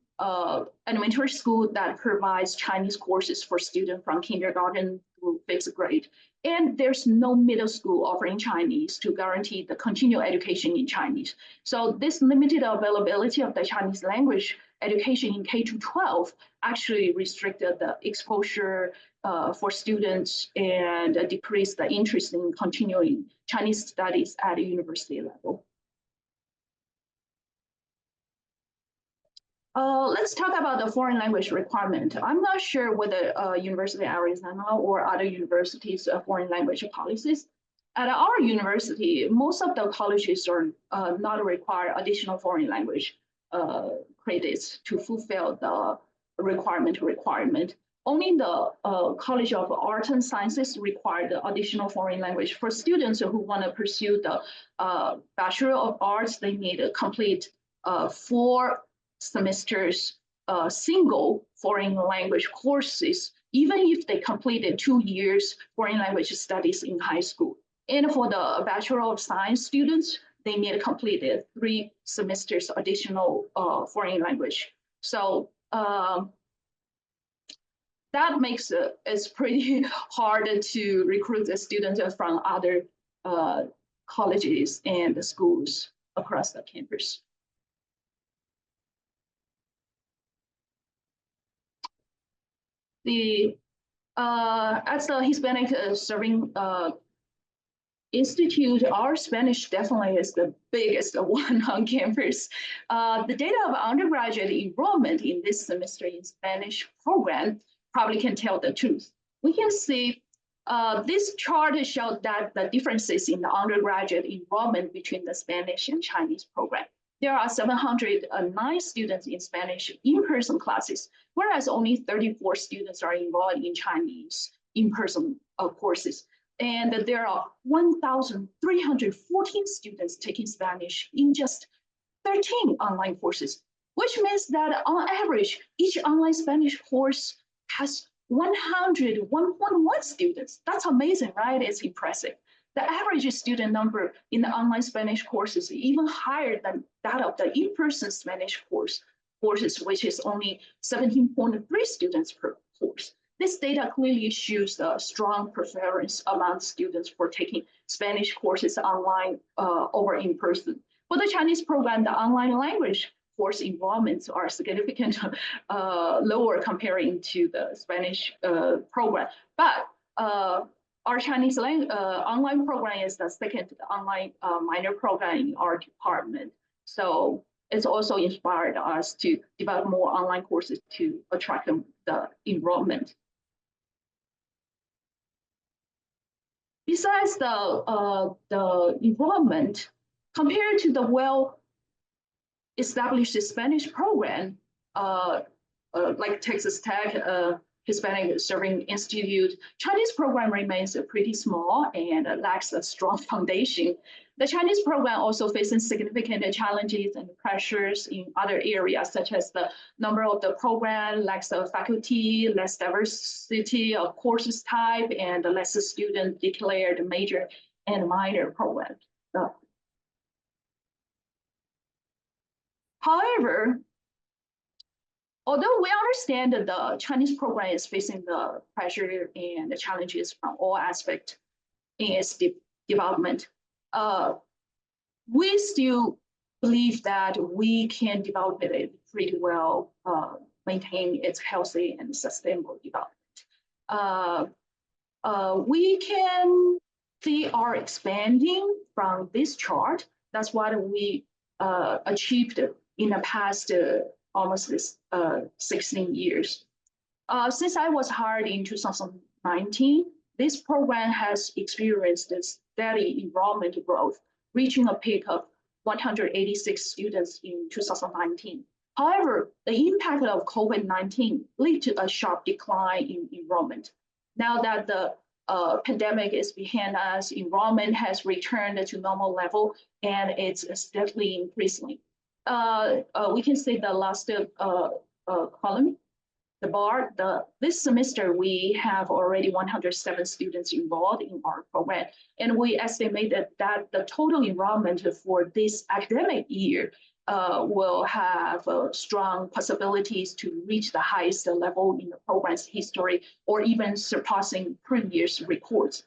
elementary school that provides Chinese courses for students from kindergarten through 5th grade. And there's no middle school offering Chinese to guarantee the continued education in Chinese. So this limited availability of the Chinese language education in K-12 actually restricted the exposure for students and decreased the interest in continuing Chinese studies at a university level. Let's talk about the foreign language requirement. I'm not sure whether University of Arizona or other universities foreign language policies. At our university, most of the colleges are not require additional foreign language credits to fulfill the requirement. Only the College of Arts and Sciences require the additional foreign language. For students who want to pursue the Bachelor of Arts, they need to complete 4 semesters single foreign language courses, even if they completed 2 years foreign language studies in high school. And for the Bachelor of Science students, they need to complete 3 semesters additional foreign language. So that makes it's pretty hard to recruit the students from other colleges and schools across the campus. As the Hispanic-Serving Institute, our Spanish definitely is the biggest one on campus. The data of undergraduate enrollment in this semester in Spanish program probably can tell the truth. We can see this chart shows that the differences in the undergraduate enrollment between the Spanish and Chinese program. There are 709 students in Spanish in-person classes, whereas only 34 students are enrolled in Chinese in-person courses. And there are 1,314 students taking Spanish in just 13 online courses, which means that on average, each online Spanish course has 101.1 students. That's amazing, right? It's impressive. The average student number in the online Spanish courses is even higher than that of the in-person Spanish courses, which is only 17.3 students per course. This data clearly shows a strong preference among students for taking Spanish courses online over in person. For the Chinese program, the online language course enrollments are significantly lower comparing to the Spanish program. But our Chinese online program is the second online minor program in our department. So it's also inspired us to develop more online courses to attract the enrollment. Besides the enrollment, compared to the well-established Spanish program, like Texas Tech, Hispanic-Serving Institute, Chinese program remains pretty small and lacks a strong foundation. The Chinese program also faces significant challenges and pressures in other areas, such as the number of the program, lacks of faculty, less diversity of courses type, and less student declared major and minor programs. However, although we understand that the Chinese program is facing the pressure and the challenges from all aspects in its development, we still believe that we can develop it pretty well, maintain its healthy and sustainable development. We can see our expanding from this chart. That's what we achieved in the past almost 16 years. Since I was hired in 2019, this program has experienced a steady enrollment growth, reaching a peak of 186 students in 2019. However, the impact of COVID-19 led to a sharp decline in enrollment. Now that the pandemic is behind us, enrollment has returned to normal level, and it's steadily increasing. We can see the last column, the bar. This semester, we have already 107 students enrolled in our program, and we estimated that the total enrollment for this academic year will have strong possibilities to reach the highest level in the program's history, or even surpassing previous records.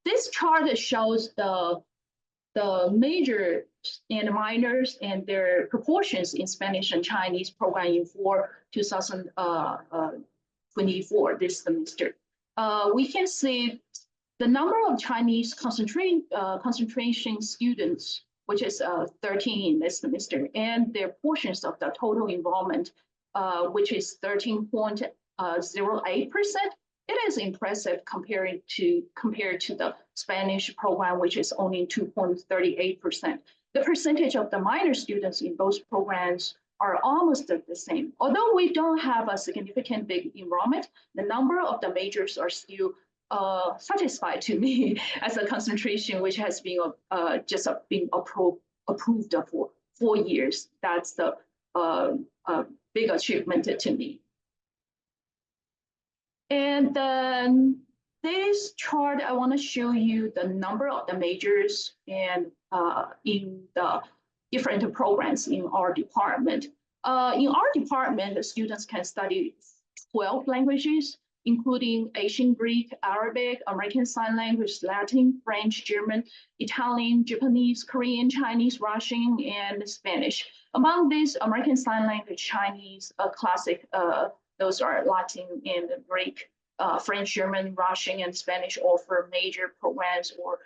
This chart shows the majors and minors and their proportions in Spanish and Chinese program for 2024 this semester. We can see the number of Chinese concentration students, which is 13 in this semester, and their portions of the total enrollment, which is 13.08%. It is impressive compared to the Spanish program, which is only 2.38%. The percentage of the minor students in both programs are almost the same. Although we don't have a significant big enrollment, the number of the majors are still satisfied to me as a concentration, which has been just been approved for 4 years. That's the big achievement to me. And then this chart, I want to show you the number of the majors and in the different programs in our department. In our department, the students can study 12 languages, including Asian, Greek, Arabic, American Sign Language, Latin, French, German, Italian, Japanese, Korean, Chinese, Russian, and Spanish. Among these, American Sign Language, Chinese, Classic, those are Latin and Greek, French, German, Russian, and Spanish offer major programs or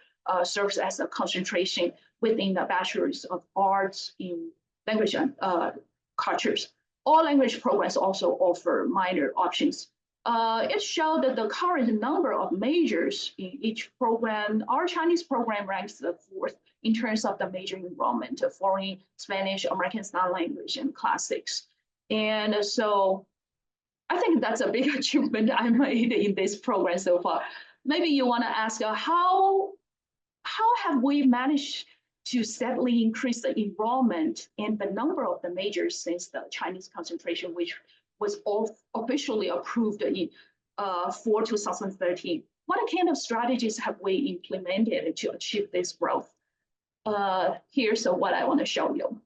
serves as a concentration within the Bachelor's of Arts in Language and Cultures. All language programs also offer minor options. It showed that the current number of majors in each program, our Chinese program ranks the 4th in terms of the major enrollment, foreign, Spanish, American Sign Language, and classics. And so I think that's a big achievement I made in this program so far. Maybe you want to ask how have we managed to steadily increase the enrollment and the number of the majors since the Chinese concentration, which was officially approved in for 2013. What kind of strategies have we implemented to achieve this growth? Here's what I want to show you.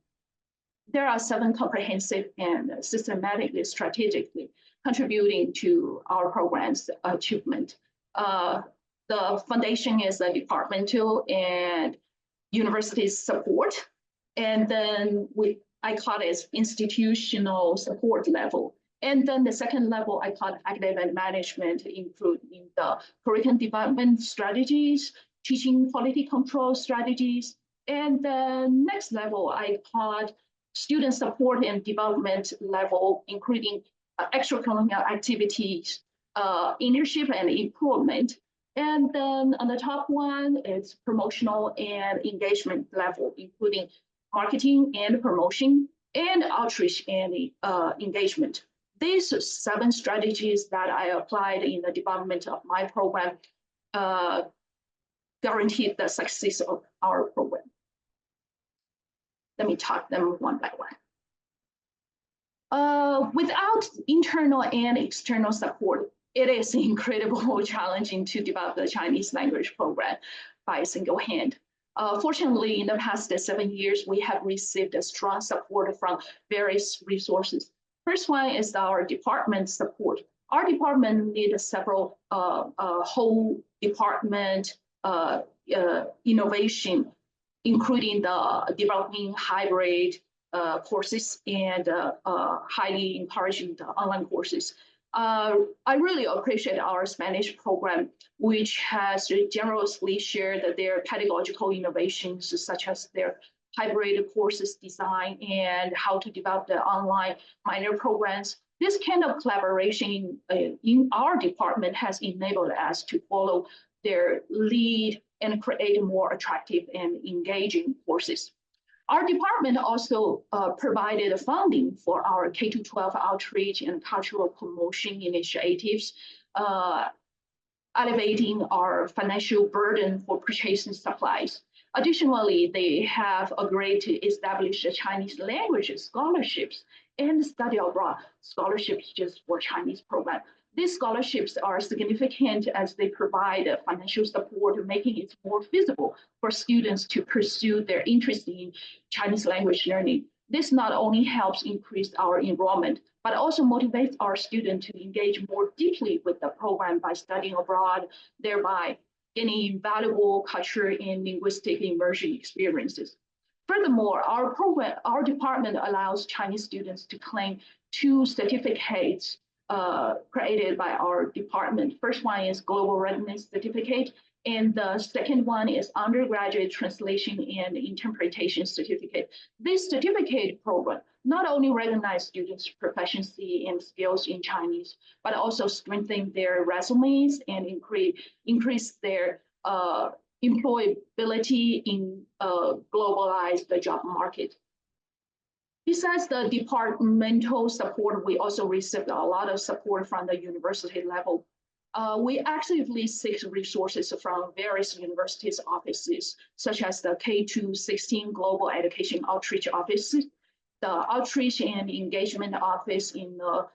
There are 7 comprehensive and systematically, strategically contributing to our program's achievement. The foundation is the departmental and university support. And then I call it institutional support level. And then the second level, I call it academic management, including the curriculum development strategies, teaching quality control strategies. And the next level, I call it student support and development level, including extracurricular activities, internship and employment. And then on the top one is promotional and engagement level, including marketing and promotion and outreach and engagement. These 7 strategies that I applied in the development of my program guaranteed the success of our program. Let me talk them one by one. Without internal and external support, it is incredibly challenging to develop the Chinese language program by a single hand. Fortunately, in the past 7 years, we have received a strong support from various resources. First one is our department support. Our department needs several whole department innovation, including the developing hybrid courses and highly encouraging the online courses. I really appreciate our Spanish program, which has generously shared their pedagogical innovations, such as their hybrid courses design and how to develop the online minor programs. This kind of collaboration in our department has enabled us to follow their lead and create more attractive and engaging courses. Our department also provided funding for our K-12 outreach and cultural promotion initiatives, elevating our financial burden for purchasing supplies. Additionally, they have agreed to establish Chinese language scholarships and study abroad scholarships just for Chinese program. These scholarships are significant as they provide financial support, making it more feasible for students to pursue their interest in Chinese language learning. This not only helps increase our enrollment, but also motivates our students to engage more deeply with the program by studying abroad, thereby gaining valuable cultural and linguistic immersion experiences. Furthermore, our department allows Chinese students to claim 2 certificates created by our department. First one is Global Readiness Certificate, and the second one is Undergraduate Translation and Interpretation Certificate. This certificate program not only recognizes students' proficiency and skills in Chinese, but also strengthen their resumes and increase their employability in a globalized job market. Besides the departmental support, we also received a lot of support from the university level. We actively seek resources from various universities' offices, such as the K-16 Global Education Outreach Office, the Outreach and Engagement Office in the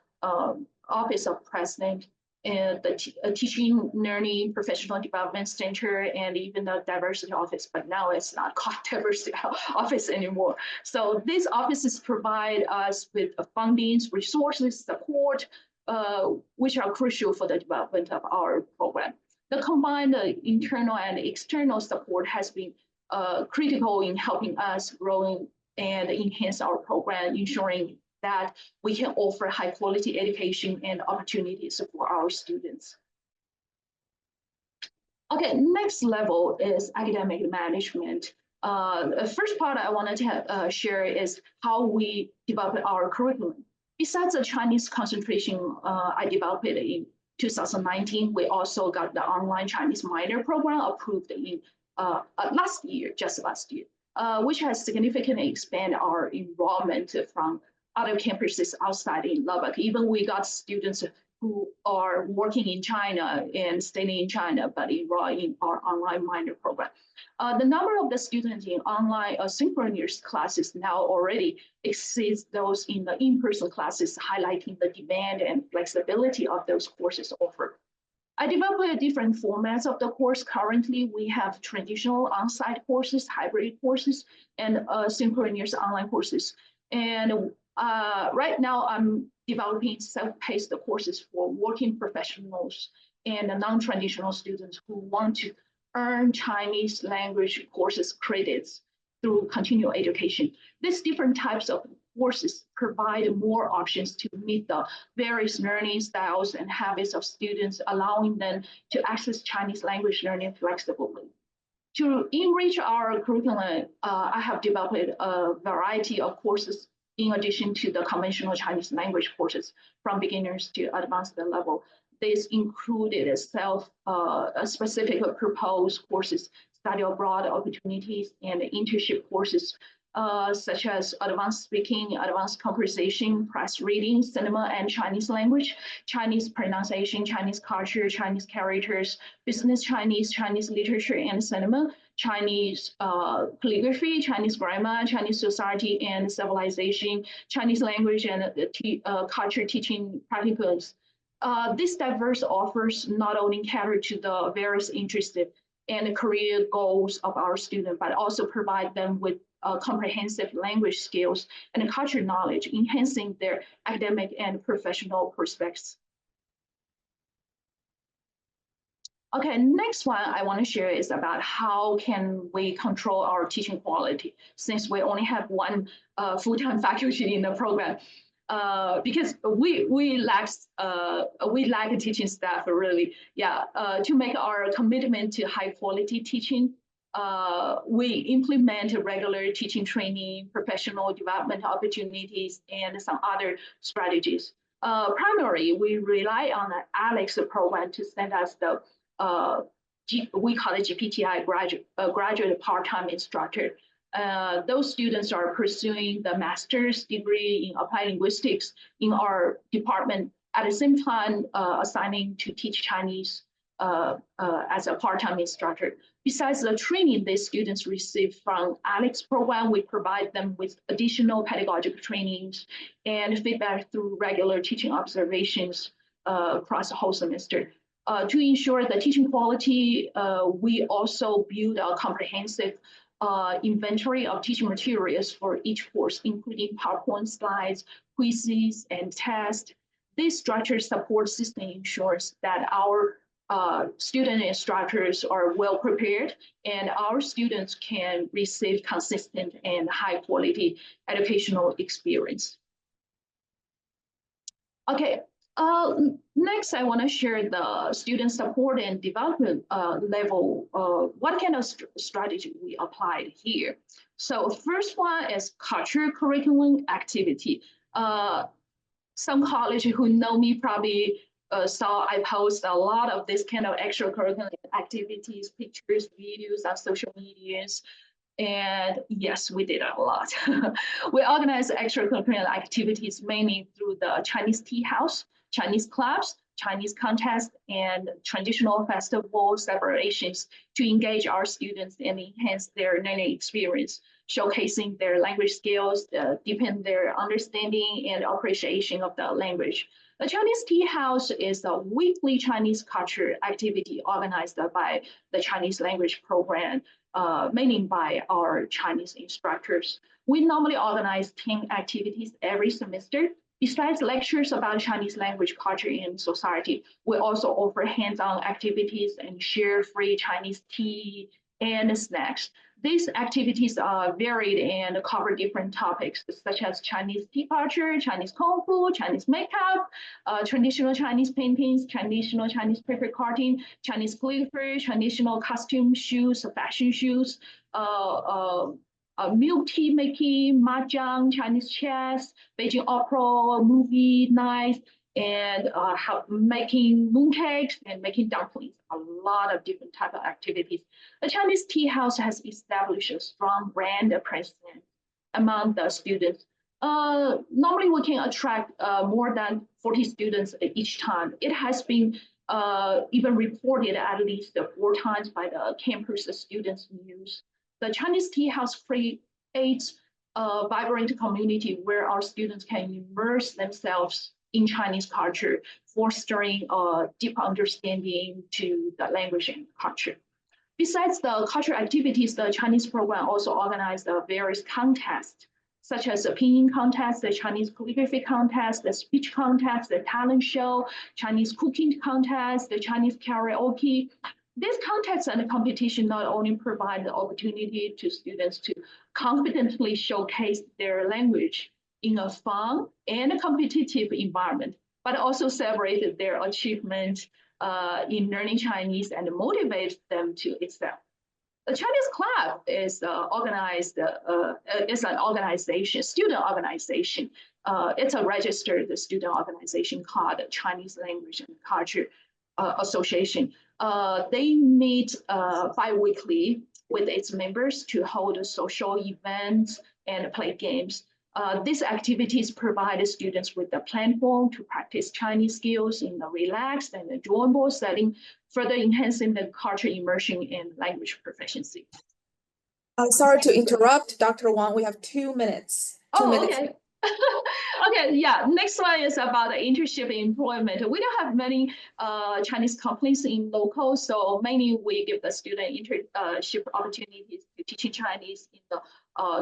Office of President, and the Teaching, Learning, Professional Development Center, and even the Diversity Office, but now it's not called Diversity Office anymore. So these offices provide us with funding, resources, support, which are crucial for the development of our program. The combined internal and external support has been critical in helping us growing and enhance our program, ensuring that we can offer high quality education and opportunities for our students. Okay, next level is academic management. The first part I wanted to share is how we develop our curriculum. Besides the Chinese concentration I developed in 2019, we also got the online Chinese minor program approved in just last year, which has significantly expanded our enrollment from other campuses outside in Lubbock. Even we got students who are working in China and staying in China, but enroll in our online minor program. The number of the students in online synchronous classes now already exceeds those in the in-person classes, highlighting the demand and flexibility of those courses offered. I developed different formats of the course. Currently, we have traditional on-site courses, hybrid courses, and synchronous online courses. And right now, I'm developing self-paced courses for working professionals and non-traditional students who want to earn Chinese language courses credits through continual education. These different types of courses provide more options to meet the various learning styles and habits of students, allowing them to access Chinese language learning flexibly. To enrich our curriculum, I have developed a variety of courses in addition to the conventional Chinese language courses from beginners to advanced level. This included specific proposed courses, study abroad opportunities, and internship courses, such as advanced speaking, advanced conversation, press reading, cinema and Chinese language, Chinese pronunciation, Chinese culture, Chinese characters, business Chinese, Chinese literature and cinema, Chinese calligraphy, Chinese grammar, Chinese society and civilization, Chinese language and culture teaching practicums. These diverse offers not only cater to the various interests and career goals of our students, but also provide them with comprehensive language skills and cultural knowledge, enhancing their academic and professional prospects. Okay, next one I want to share is about how can we control our teaching quality, since we only have one full-time faculty in the program. Because we lack teaching staff, really. Yeah, to make our commitment to high quality teaching, we implement regular teaching training, professional development opportunities, and some other strategies. Primarily, we rely on the ALEX program to send us the we call it GPTI graduate part-time instructor. Those students are pursuing the master's degree in applied linguistics in our department, at the same time assigning to teach Chinese as a part-time instructor. Besides the training these students receive from ALEX program, we provide them with additional pedagogical trainings and feedback through regular teaching observations across the whole semester. To ensure the teaching quality, we also build a comprehensive inventory of teaching materials for each course, including PowerPoint slides, quizzes, and tests. This structured support system ensures that our student instructors are well prepared and our students can receive consistent and high quality educational experience. Okay. Next, I want to share the student support and development level. What kind of strategy we applied here? So first one is culture curriculum activity. Some college who know me probably saw I post a lot of this kind of extracurricular activities, pictures, videos on social medias. And yes, we did a lot. We organized extracurricular activities mainly through the Chinese tea house, Chinese clubs, Chinese contests, and traditional festival celebrations to engage our students and enhance their learning experience, showcasing their language skills, deepen their understanding and appreciation of the language. The Chinese Tea House is a weekly Chinese culture activity organized by the Chinese language program, mainly by our Chinese instructors. We normally organize 10 activities every semester. Besides lectures about Chinese language, culture, and society, we also offer hands-on activities and share free Chinese tea and snacks. These activities are varied and cover different topics such as Chinese tea culture, Chinese kung fu, Chinese makeup, traditional Chinese paintings, traditional Chinese paper carting, Chinese calligraphy, traditional costume shoes, fashion shoes, milk tea making, mahjong, Chinese chess, Beijing opera, movie nights, and making mooncakes and making dumplings. A lot of different type of activities. The Chinese Tea House has established a strong brand presence among the students. Normally, we can attract more than 40 students each time. It has been even reported at least 4 times by the campus students' news. The Chinese Tea House creates a vibrant community where our students can immerse themselves in Chinese culture, fostering a deeper understanding to the language and culture. Besides the cultural activities, the Chinese program also organized various contests, such as the pinyin contest, the Chinese calligraphy contest, the speech contest, the talent show, Chinese cooking contest, the Chinese karaoke. These contests and competition not only provide the opportunity to students to confidently showcase their language in a fun and competitive environment, but also celebrate their achievements in learning Chinese and motivate them to excel. The Chinese Club is is an organization, student organization. It's a registered student organization called the Chinese Language and Culture Association. They meet bi-weekly with its members to hold social events and play games. These activities provide students with a platform to practice Chinese skills in a relaxed and enjoyable setting, further enhancing the cultural immersion and language proficiency. Sorry to interrupt, Dr. Wang. We have 2 minutes. Okay. Okay, yeah. Next one is about the internship employment. We don't have many Chinese companies in local, so mainly we give the student internship opportunities to teaching Chinese in the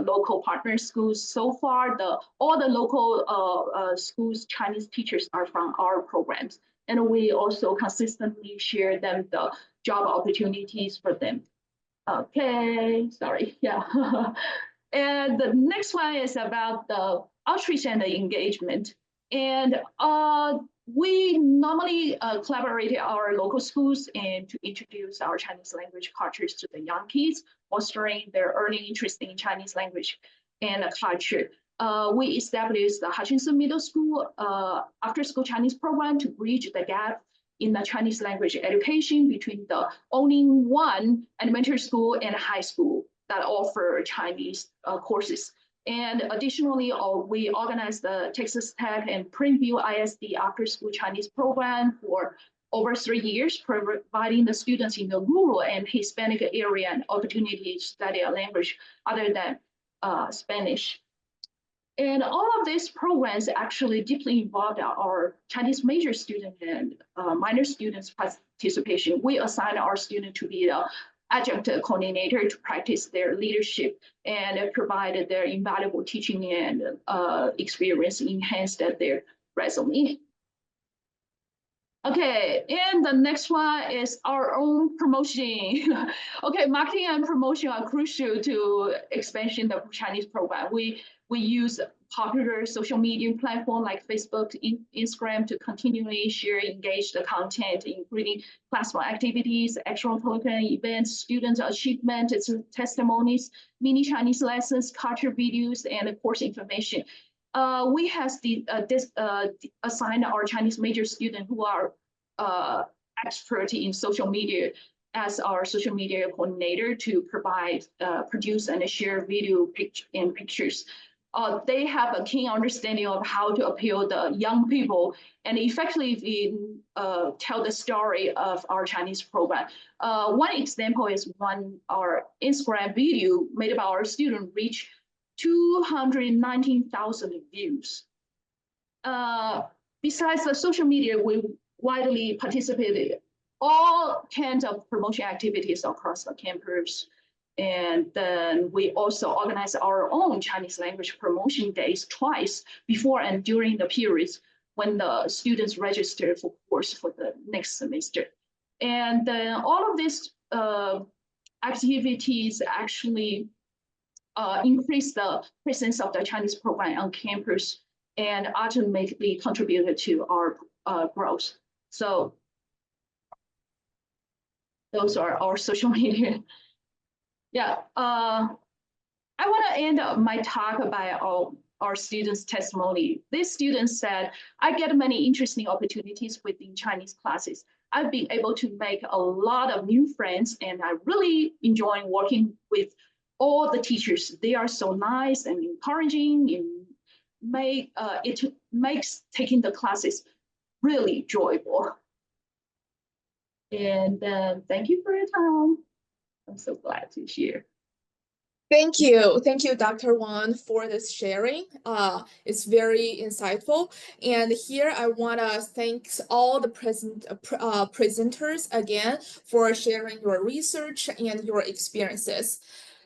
local partner schools. So far, all the local schools' Chinese teachers are from our programs, and we also consistently share them the job opportunities for them. Okay, sorry, yeah. And the next one is about the outreach and the engagement. And we normally collaborate with our local schools and to introduce our Chinese language cultures to the young kids, fostering their early interest in Chinese language and culture. We established the Hutchinson Middle School after-school Chinese program to bridge the gap in the Chinese language education between the only one elementary school and high school that offer Chinese courses. And additionally, we organized the Texas Tech and Printview ISD after-school Chinese program for over 3 years, providing the students in the rural and Hispanic area an opportunity to study a language other than Spanish. And all of these programs actually deeply involved our Chinese major student and minor students' participation. We assign our student to be the adjunct coordinator to practice their leadership and provide their invaluable teaching and experience enhanced their resume. Okay, and the next one is our own promotion. Okay, marketing and promotion are crucial to expansion of Chinese program. We use popular social media platform like Facebook, Instagram to continually share engaged content, including classroom activities, extracurricular events, student achievement, testimonies, mini Chinese lessons, culture videos, and course information. We have assigned our Chinese major students who are expert in social media as our social media coordinator to provide, produce, and share video and pictures. They have a keen understanding of how to appeal the young people and effectively tell the story of our Chinese program. One example is when our Instagram video made by our student reached 219,000 views. Besides the social media, we widely participated all kinds of promotion activities across the campus. And then we also organize our own Chinese language promotion days twice before and during the periods when the students register for course for the next semester. And then all of this activities actually increase the presence of the Chinese program on campus and ultimately contributed to our growth. So those are our social media. Yeah, I want to end my talk by our students' testimony. This student said, I get many interesting opportunities within Chinese classes. I've been able to make a lot of new friends, and I really enjoy working with all the teachers. They are so nice and encouraging, and it makes taking the classes really enjoyable. And thank you for your time. I'm so glad to share. Thank you, Dr. Wang, for this sharing. It's very insightful. And here I want to thank all the presenters again for sharing your research and your experiences.